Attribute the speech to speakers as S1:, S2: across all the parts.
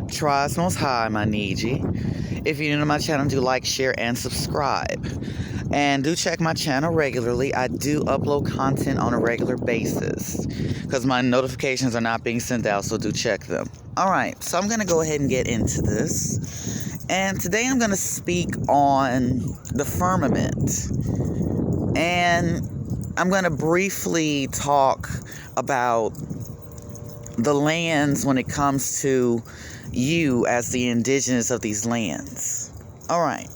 S1: Tries Most High, my Niji. If you're new to my channel, do like, share, and subscribe. And do check my channel regularly. I do upload content on a regular basis because my notifications are not being sent out, so do check them. Alright, so I'm going to go ahead and get into this. And today I'm going to speak on the firmament. And I'm going to briefly talk about the lands when it comes to you as the indigenous of these lands. Alright.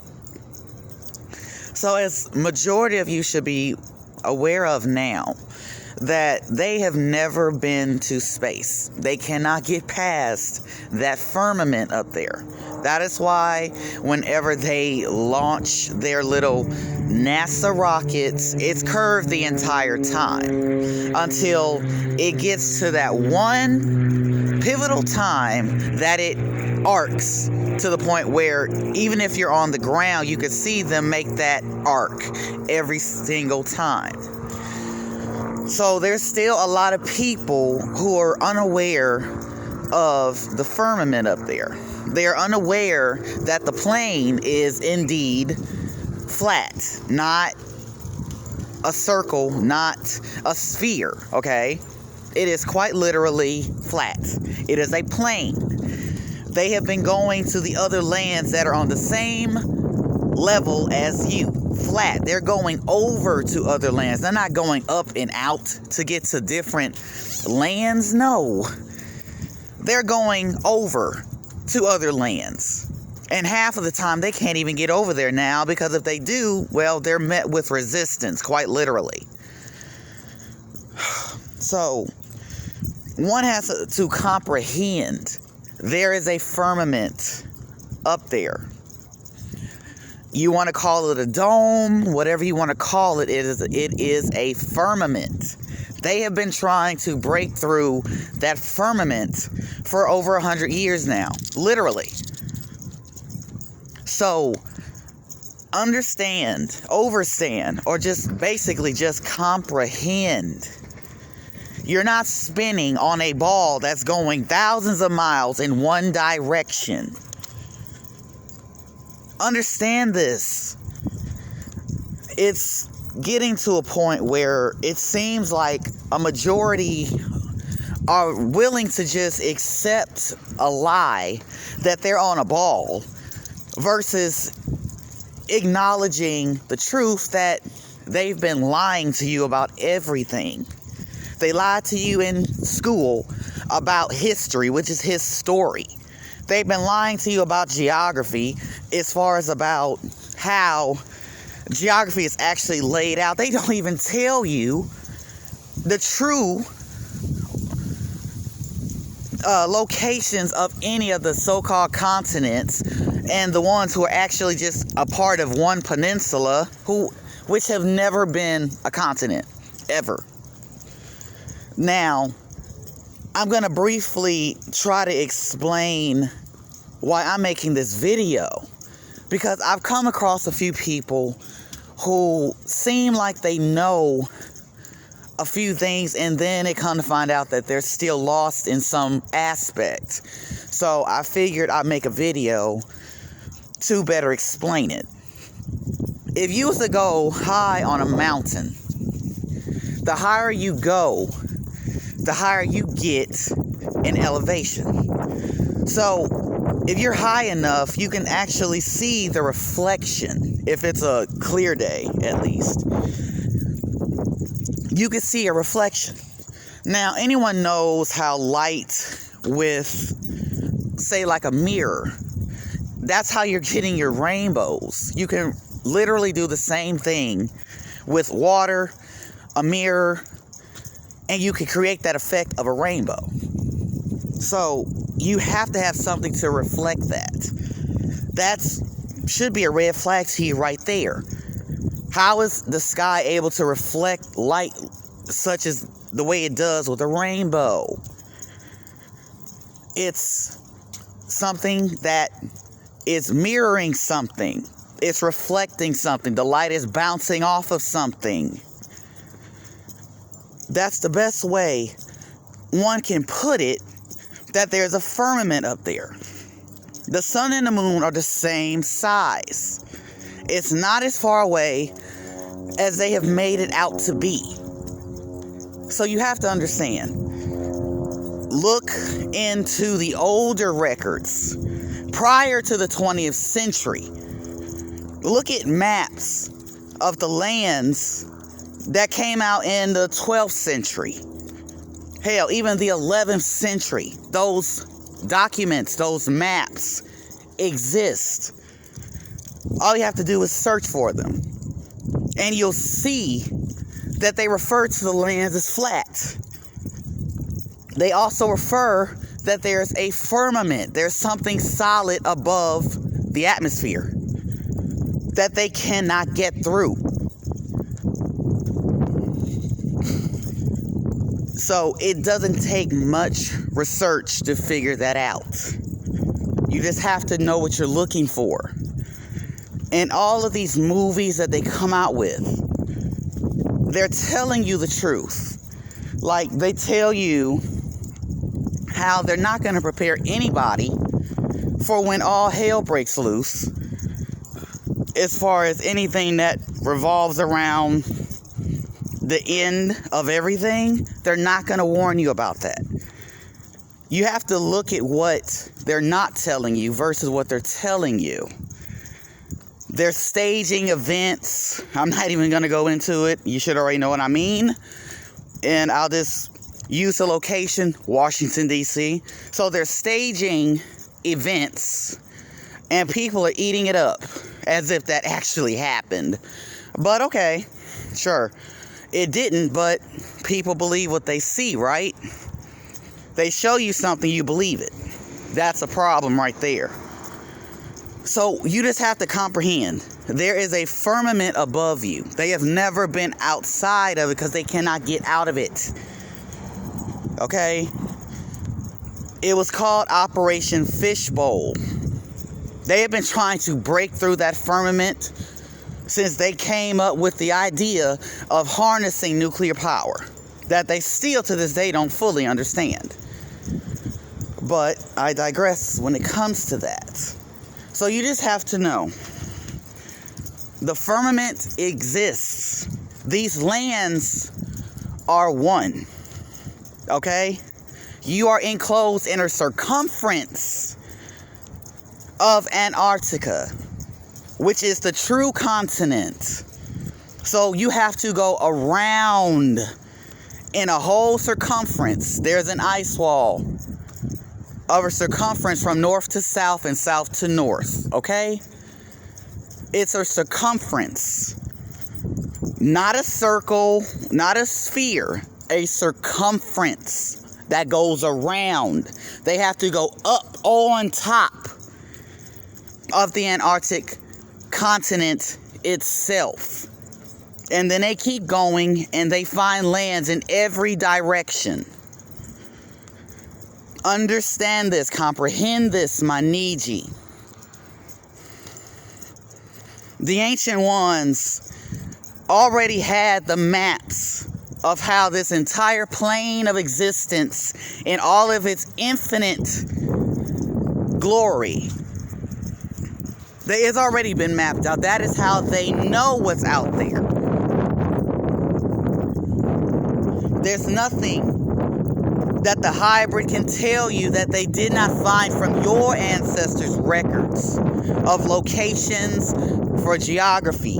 S1: So as majority of you should be aware of now, that they have never been to space. They cannot get past that firmament up there. That is why whenever they launch their little NASA rockets, it's curved the entire time until it gets to that one pivotal time that it arcs to the point where even if you're on the ground, you can see them make that arc every single time. So there's still a lot of people who are unaware of the firmament up there. They're unaware that the plane is indeed flat, not a circle, not a sphere, okay? It is quite literally flat. It is a plane. They have been going to the other lands that are on the same level as you. Flat. They're going over to other lands. They're not going up and out to get to different lands. No. They're going over to other lands. And half of the time they can't even get over there now because if they do, well, they're met with resistance, quite literally. So, one has to comprehend there is a firmament up there. You want to call it a dome, whatever you want to call it, it is a firmament. They have been trying to break through that firmament for over 100 years now, literally. So, understand, overstand, or just basically just comprehend. You're not spinning on a ball that's going thousands of miles in one direction. Understand this. It's getting to a point where it seems like a majority are willing to just accept a lie that they're on a ball versus acknowledging the truth that they've been lying to you about everything. They lied to you in school about history, which is his story. They've been lying to you about geography as far as about how geography is actually laid out. They don't even tell you the true locations of any of the so-called continents and the ones who are actually just a part of one peninsula which have never been a continent, ever. Now, I'm going to briefly try to explain why I'm making this video. Because I've come across a few people who seem like they know a few things and then it come to find out that they're still lost in some aspect. So I figured I'd make a video to better explain it. If you was to go high on a mountain, the higher you go, the higher you get in elevation. So, if you're high enough, you can actually see the reflection. If it's a clear day, at least. You can see a reflection. Now, anyone knows how light with, say, like a mirror, that's how you're getting your rainbows. You can literally do the same thing with water, a mirror, and you can create that effect of a rainbow. So, you have to have something to reflect that. That should be a red flag to you right there. How is the sky able to reflect light such as the way it does with a rainbow? It's something that is mirroring something. It's reflecting something. The light is bouncing off of something. That's the best way one can put it, that there's a firmament up there. The sun and the moon are the same size. It's not as far away as they have made it out to be. So you have to understand. Look into the older records prior to the 20th century. Look at maps of the lands that came out in the 12th century. Hell, even the 11th century. Those documents, those maps exist. All you have to do is search for them. And you'll see that they refer to the lands as flat. They also refer that there's a firmament. There's something solid above the atmosphere that they cannot get through. So it doesn't take much research to figure that out. You just have to know what you're looking for. And all of these movies that they come out with, they're telling you the truth. Like, they tell you how they're not going to prepare anybody for when all hell breaks loose. As far as anything that revolves around the end of everything, they're not going to warn you about that. You have to look at what they're not telling you versus what they're telling you. They're staging events. I'm not even going to go into it. You should already know what I mean. And I'll just use the location, Washington, D.C. So they're staging events, and people are eating it up as if that actually happened. But okay, sure. It didn't, but people believe what they see, right? They show you something, you believe it. That's a problem right there. So you just have to comprehend. There is a firmament above you. They have never been outside of it because they cannot get out of it. Okay? It was called Operation Fishbowl. They have been trying to break through that firmament since they came up with the idea of harnessing nuclear power that they still to this day don't fully understand. But I digress when it comes to that. So you just have to know the firmament exists. These lands are one. Okay? You are enclosed in a circumference of Antarctica, which is the true continent. So you have to go around in a whole circumference. There's an ice wall of a circumference from north to south and south to north, okay? It's a circumference, not a circle, not a sphere, a circumference that goes around. They have to go up on top of the Antarctic continent itself. And then they keep going and they find lands in every direction. Understand this, comprehend this, my Niji. The ancient ones already had the maps of how this entire plane of existence in all of its infinite glory, it's already been mapped out. That is how they know what's out there. There's nothing that the hybrid can tell you that they did not find from your ancestors' records of locations for geography,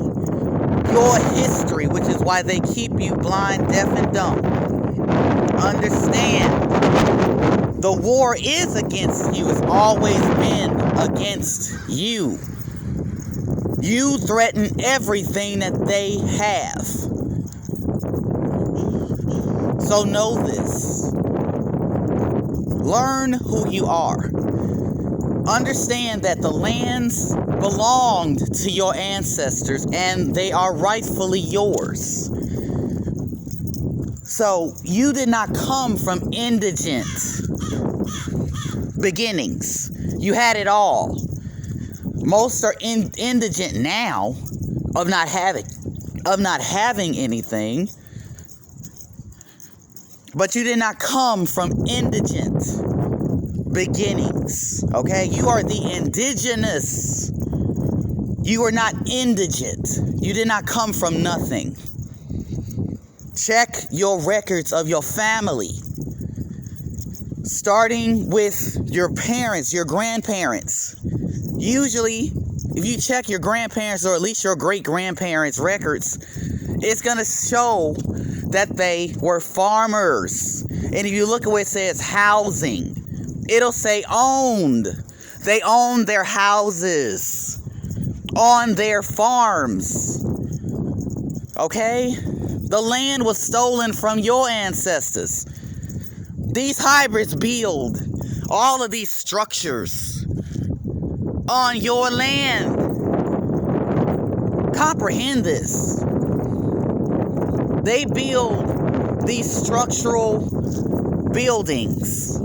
S1: your history, which is why they keep you blind, deaf, and dumb. Understand, the war is against you. It's always been against you. You threaten everything that they have. So know this. Learn who you are. Understand that the lands belonged to your ancestors and they are rightfully yours. So you did not come from indigent beginnings. You had it all. Most are indigent now of not having anything. But you did not come from indigent beginnings. Okay? You are the indigenous. You are not indigent. You did not come from nothing. Check your records of your family. Starting with your parents, your grandparents. Usually, if you check your grandparents or at least your great-grandparents' records, it's going to show that they were farmers. And if you look at where it says housing, it'll say owned. They owned their houses on their farms. Okay? The land was stolen from your ancestors. These hybrids build all of these structures on your land. Comprehend this. They build these structural buildings.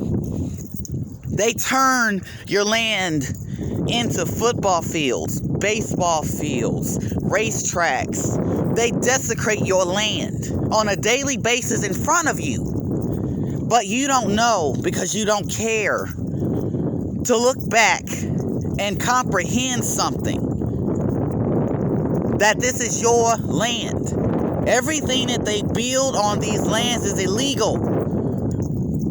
S1: They turn your land into football fields, baseball fields, racetracks. They desecrate your land on a daily basis in front of you. But you don't know because you don't care to look back and comprehend something. That this is your land. Everything that they build on these lands is illegal.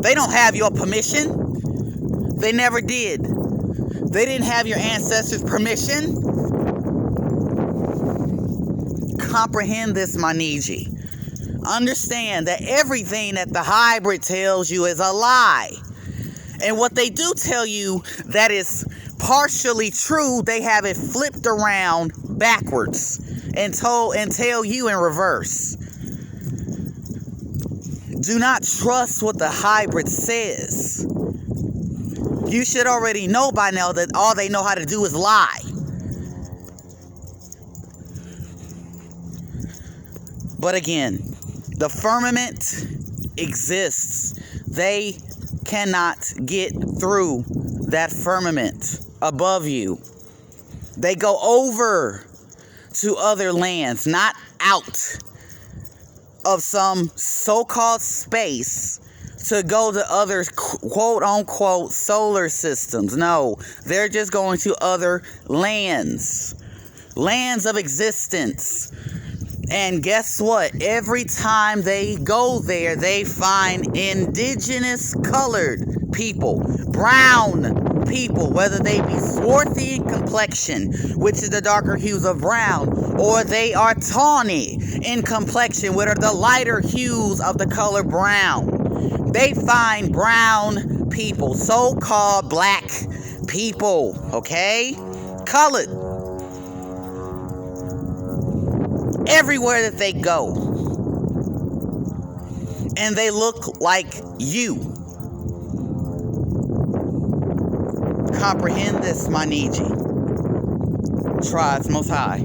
S1: They don't have your permission. They never did. They didn't have your ancestors' permission. Comprehend this, my Niji. Understand that everything that the hybrid tells you is a lie. And what they do tell you that is partially true, they have it flipped around backwards and tell you in reverse. Do not trust what the hybrid says. You should already know by now that all they know how to do is lie. But again, the firmament exists. They cannot get through that firmament above you. They go over to other lands, not out of some so-called space to go to other quote-unquote solar systems. No, they're just going to other lands of existence. And guess what? Every time they go there, they find indigenous colored people, brown people, whether they be swarthy in complexion, which is the darker hues of brown, or they are tawny in complexion, which are the lighter hues of the color brown. They find brown people, so-called black people, okay? Colored. Everywhere that they go. And they look like you. Comprehend this, my Niji. Tribes Most High.